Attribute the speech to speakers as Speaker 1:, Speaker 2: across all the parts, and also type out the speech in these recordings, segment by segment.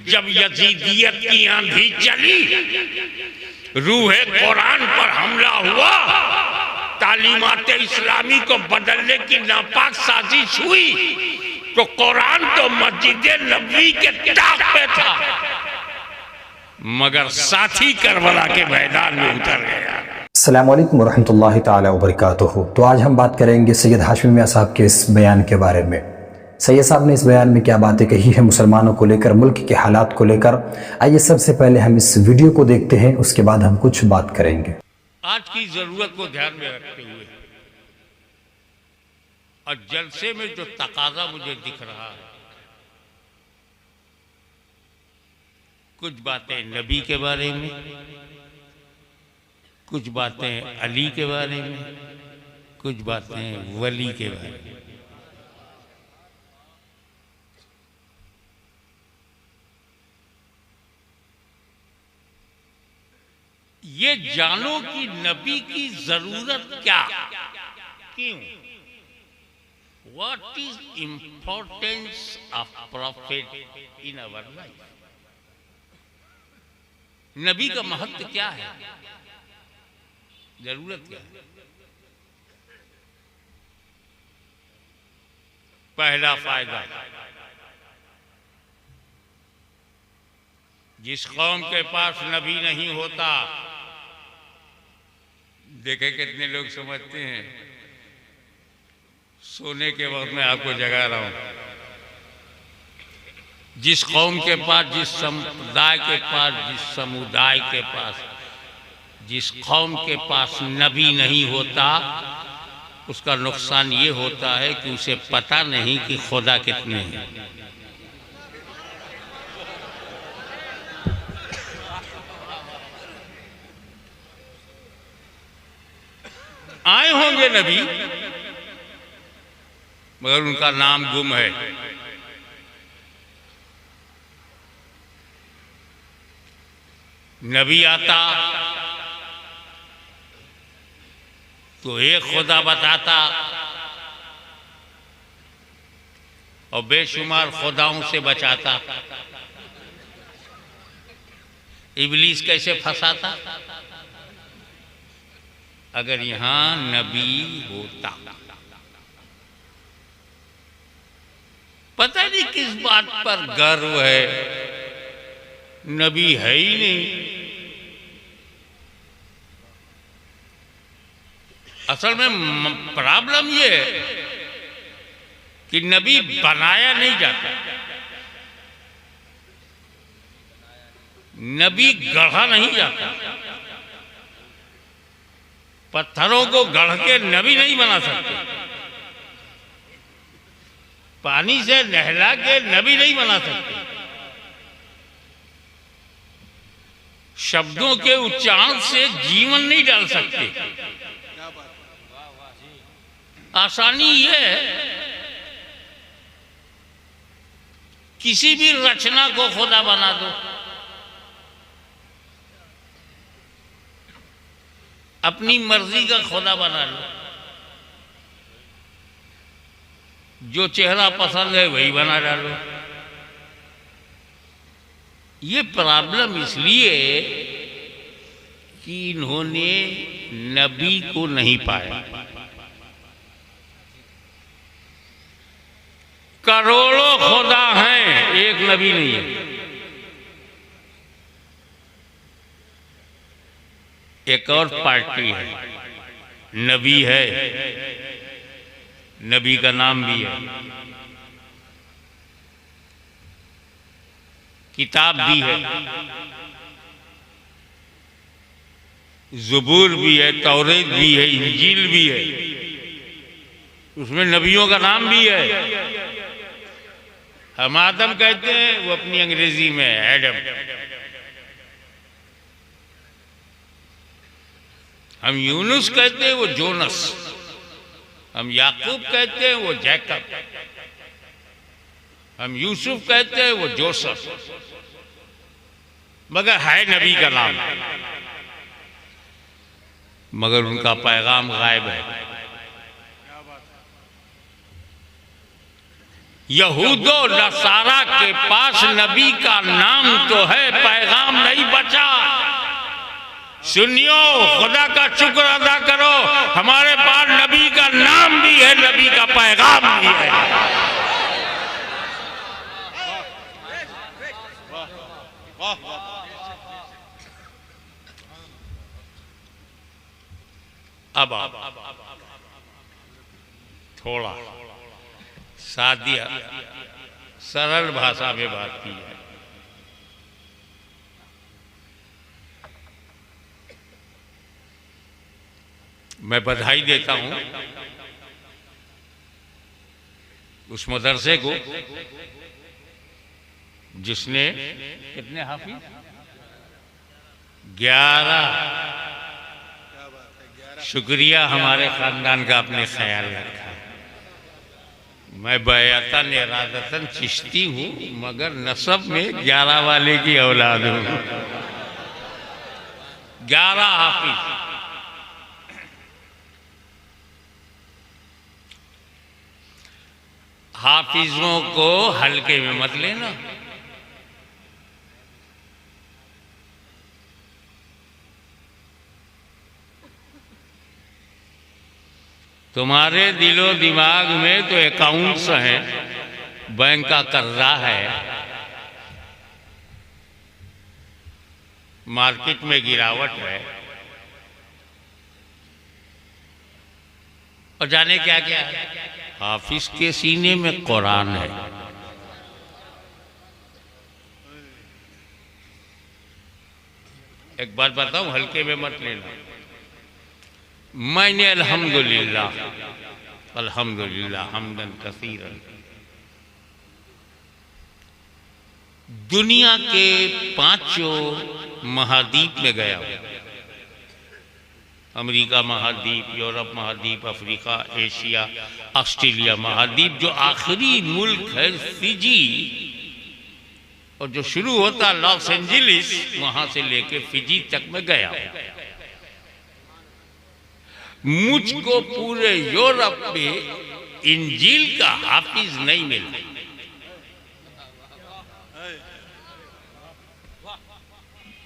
Speaker 1: जब यजीदियत की आंधी चली, रूहे कुरान पर हमला हुआ, तालीमात इस्लामी को बदलने की नापाक साजिश हुई, तो कुरान तो मस्जिद नबवी के ताक पे था, मगर साथी करबला के मैदान में उतर गया।
Speaker 2: अस्सलामु अलैकुम वरहमतुल्लाहि ताला वबरकातुहू। तो आज हम बात करेंगे सैयद हाशमी मियां साहब के इस बयान के बारे में। सैयद साहब ने इस बयान में क्या बातें कही है मुसलमानों को लेकर, मुल्क के हालात को लेकर। आइए सबसे पहले हम इस वीडियो को देखते हैं, उसके बाद हम कुछ बात करेंगे।
Speaker 1: आज की जरूरत को ध्यान में रखते हुए और जलसे में जो तकाजा मुझे दिख रहा है, कुछ बातें नबी के बारे में, कुछ बातें अली के बारे में, कुछ बातें वली के बारे में। ये जानो कि नबी की जरूरत क्या, क्यों, what is importance of profit in our life. नबी का महत्व क्या है, जरूरत क्या है। पहला फायदा, जिस कौम के पास नबी नहीं होता, देखे कितने लोग समझते हैं, सोने के वक्त में आपको जगा रहा हूं, जिस कौम के पास, जिस समुदाय के पास, जिस समुदाय के पास, जिस कौम के पास नबी नहीं होता, उसका नुकसान ये होता है कि उसे पता नहीं कि खुदा कितने हैं। आए होंगे नबी, मगर उनका नाम गुम है। नबी आता तो एक खुदा बताता और बेशुमार खुदाओं से बचाता। इब्लीस कैसे फंसाता? अगर यहां नबी होता। पता नहीं किस बात पर गर्व है, नबी है ही नहीं। असल में प्रॉब्लम ये है कि नबी बनाया नहीं जाता, नबी गढ़ा नहीं जाता। पत्थरों को गढ़ के नबी नहीं बना सकते, पानी से नहला के नबी नहीं बना सकते, शब्दों के उच्चारण से जीवन नहीं डाल सकते। आसानी यह है, किसी भी रचना को खुदा बना दो, अपनी मर्जी का खुदा बना लो, जो चेहरा पसंद है वही बना डालो। ये प्रॉब्लम इसलिए कि इन्होंने नबी को नहीं पाया। करोड़ों खुदा हैं, एक नबी नहीं है। एक और पार्टी है, नबी है, नबी का नाम भी है, किताब भी है, ज़बूर भी है, तौरेत भी है, इंजील भी है, उसमें नबियों का नाम भी है। हम आदम कहते हैं, वो अपनी अंग्रेजी में एडम। हम यूनुस कहते हैं, वो जोनस। हम याकूब कहते हैं, वो जैकब। हम यूसुफ कहते हैं, वो जोसेफ। मगर है नबी का नाम, मगर उनका पैगाम गायब है। यहूदो नसारा के पास नबी का नाम तो है, पैगाम नहीं बचा। सुनियो, खुदा का शुक्र अदा करो, हमारे पास नबी का नाम भी है, नबी का पैगाम भी है। अब थोड़ा सादी सरल भाषा में बात की है। मैं बधाई देता हूं उस मदरसे को जिसने कितने हाफिज 11 शुक्रिया हमारे खानदान का आपने ख्याल रखा। मैं बयातन इरादतन चिश्ती हूँ, मगर नसब में 11 वाले की औलाद हूँ। 11 हाफिज। हाफिजों को हल्के में मत लेना। तुम्हारे दिलो दिमाग में तो अकाउंट्स हैं, बैंक का कर्जा है, मार्केट में गिरावट है, और जाने क्या क्या है। हाफिज के सीने में कुरान है। एक बात बताऊं, हल्के में मत लेना। मैंने अल्हम्दुलिल्लाह हमदन कसीरन दुनिया के 5 महाद्वीप में गया हूं। अमेरिका महाद्वीप, यूरोप महाद्वीप, अफ्रीका, एशिया, ऑस्ट्रेलिया महाद्वीप, जो आखिरी मुल्क है फिजी, और जो शुरू होता लॉस एंजलिस, वहां से लेके फिजी तक में गया हूं। मुझको पूरे यूरोप में इंजील का हाफिज नहीं मिला।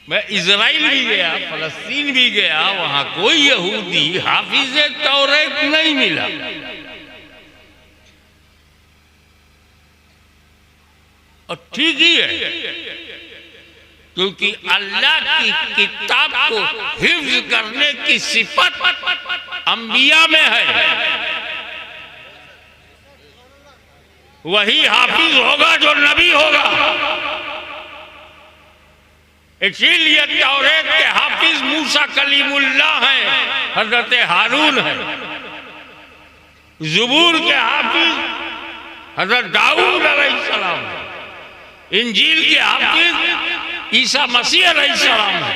Speaker 1: मैं इजराइल भी गया, फलस्तीन भी गया, वहां कोई यहूदी हाफिज तौरात नहीं मिला। और ठीक ही है, क्योंकि अल्लाह की किताब को हिफ्ज करने की सिफत अंबिया में है। वही हाफिज होगा जो नबी होगा। इसीलिए तौरात के हाफिज मूसा कलीमुल्लाह हैं, हजरत हारून है। ज़बूर के हाफिज हजरत दाऊद अलैहिस्सलाम है। इंजील के हाफिज ईसा मसीह अलैहिस्सलाम है।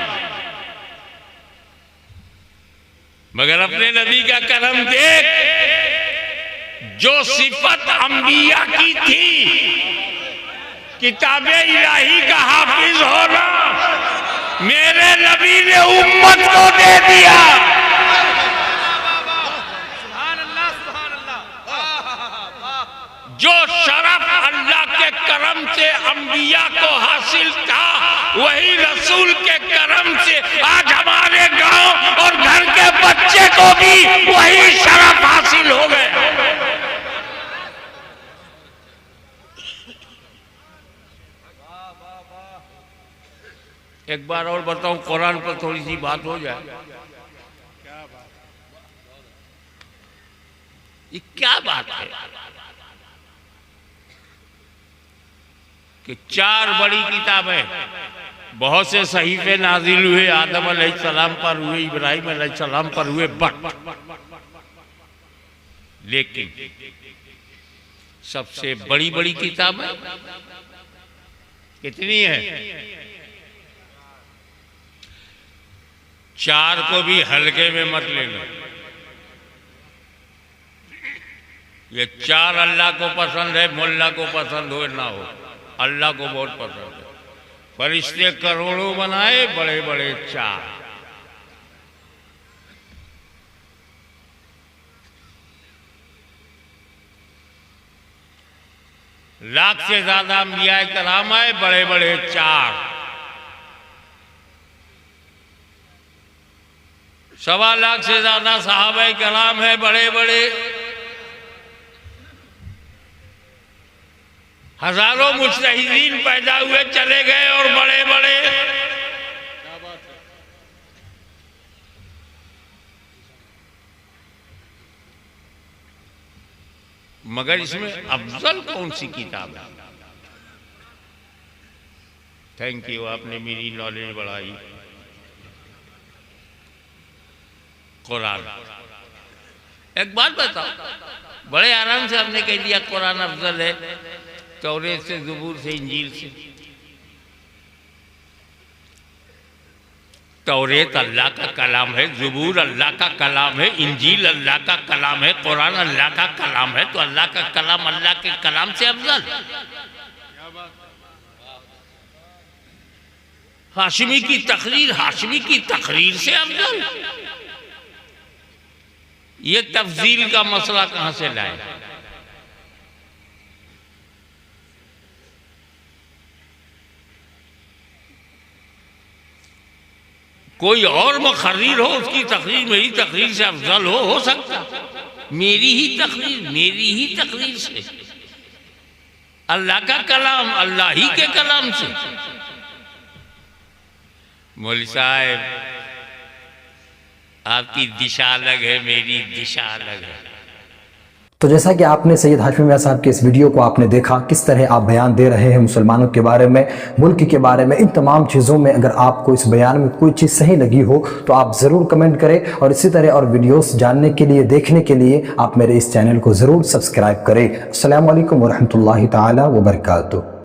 Speaker 1: मगर अपने नबी का करम देख, जो सिफत अंबिया की थी, किताबे इलाही का हाफिज होना, मेरे नबी ने उम्मत को दे दिया। जो शरफ अल्लाह के करम से अंबिया को हासिल था, वही रसूल के करम से आज हमारे गांव और घर के बच्चे को भी वही शरफ हासिल हो गया। एक बार और बताऊं, कुरान पर थोड़ी सी बात हो जाए। ये क्या बात है कि 4 बड़ी किताबें, बहुत से सहीफे नाजिल हुए, आदम अलैहिस्सलाम पर हुए, इब्राहिम अलैहिस्सलाम पर हुए, लेकिन सबसे बड़ी बड़ी किताबें कितनी है? 4 को भी हल्के में मत लेना। ये 4 अल्लाह को पसंद है, मुल्ला को पसंद हो ना हो, अल्लाह को बहुत पसंद है। फरिश्ते करोड़ों बनाए, बड़े बड़े 4। लाख से ज्यादा अंबिया कराम है, बड़े बड़े 4, 1.25 लाख से ज्यादा सहाबा कराम है, बड़े बड़े, हजारों मुज्तहिदीन पैदा हुए चले गए और बड़े बड़े, मगर इसमें अफजल कौन सी किताब है? थैंक यू, आपने मेरी नॉलेज बढ़ाई। कुरान। एक बात बताओ, बड़े आराम से आपने कह दिया कुरान अफजल है तौरेत से, ज़बूर से, इंजील से। तौरेत अल्लाह का कलाम है, ज़बूर अल्लाह का कलाम है, इंजील अल्लाह का कलाम है, कुरान अल्लाह का कलाम है, तो अल्लाह का कलाम अल्लाह के कलाम से अफजल। हाशिमी की तकरीर हाशिमी की तकरीर से अफजल। ये तफजील का मसला कहां से लाए? कोई और मुखर्रीर हो, उसकी तकरीर मेरी तकरीर से अफजल हो सकता। मेरी ही तकरीर से, अल्लाह का कलाम अल्लाह ही के कलाम से। मौलवी साहब, आपकी दिशा अलग है, मेरी दिशा अलग है।
Speaker 2: तो जैसा कि आपने सैयद हाशमी मियां साहब के इस वीडियो को आपने देखा, किस तरह आप बयान दे रहे हैं मुसलमानों के बारे में, मुल्क के बारे में, इन तमाम चीज़ों में अगर आपको इस बयान में कोई चीज़ सही लगी हो तो आप ज़रूर कमेंट करें, और इसी तरह और वीडियोस जानने के लिए, देखने के लिए आप मेरे इस चैनल को ज़रूर सब्सक्राइब करें। अस्सलामु अलैकुम वरहमतुल्लाहि ताला वबरकातुहू।